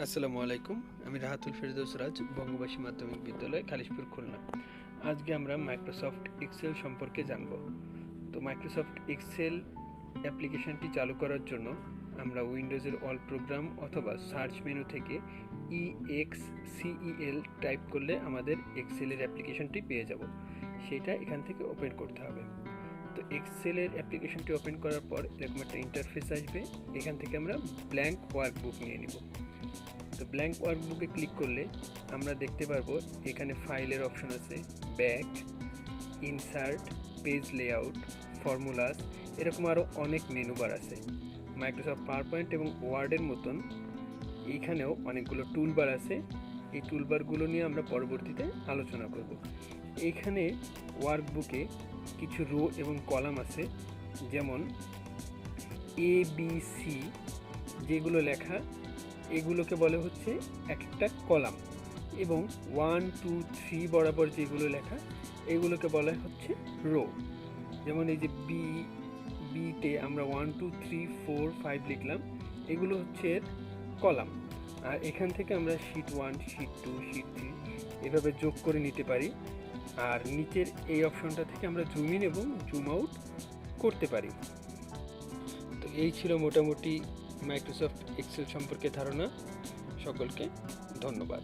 আসসালামু আলাইকুম। আমি রাহাতুল ফেরদৌস রাজ, বঙ্গবাসী মাধ্যমিক বিদ্যালয়, খালিশপুর, খুলনা। আজকে আমরা মাইক্রোসফট এক্সেল সম্পর্কে জানব। তো মাইক্রোসফট এক্সেল অ্যাপ্লিকেশনটি চালু করার জন্য আমরা উইন্ডোজের অল প্রোগ্রাম অথবা সার্চ মেনু থেকে EXCEL টাইপ করলে আমাদের এক্সেলের অ্যাপ্লিকেশনটি পেয়ে যাব। সেটা এখান থেকে ওপেন করতে হবে। তো এক্সেলের অ্যাপ্লিকেশনটি ওপেন করার পর এরকম একটা ইন্টারফেস আসবে। এখান থেকে আমরা ব্ল্যাঙ্ক ওয়ার্কবুক নিয়ে নিব। তো ব্ল্যাঙ্ক ওয়ার্কবুকে ক্লিক করলে আমরা দেখতে পারবো এখানে ফাইলের অপশন আছে, back, insert, page layout, formulas, এরকম আরও অনেক মেনু বার আছে। মাইক্রোসফট পাওয়ারপয়েন্ট এবং ওয়ার্ডের মতন এইখানেও অনেকগুলো টুলবার আছে। এই টুলবারগুলো নিয়ে আমরা পরবর্তীতে আলোচনা করব। এইখানে ওয়ার্কবুকে কিছু রো এবং কলাম আছে, যেমন ABC যেগুলো লেখা এগুলোকে বলে হচ্ছে একটা কলাম, এবং 1 2 3 বরাবর যেগুলো লেখা এগুলোকে বলা হচ্ছে রো। যেমন এই যে বিতে আমরা 1 2 3 4 5 লিখলাম, এগুলো হচ্ছে এর কলাম। আর এখান থেকে আমরা শীট 1, শীট 2, শীট 3 এভাবে যোগ করে নিতে পারি। আর নিচের এই অপশনটা থেকে আমরা জুম ইন এবং জুম আউট করতে পারি। তো এই ছিল মোটামুটি মাইক্রোসফট এক্সেল সম্পর্কে ধারণা। সকলকে ধন্যবাদ।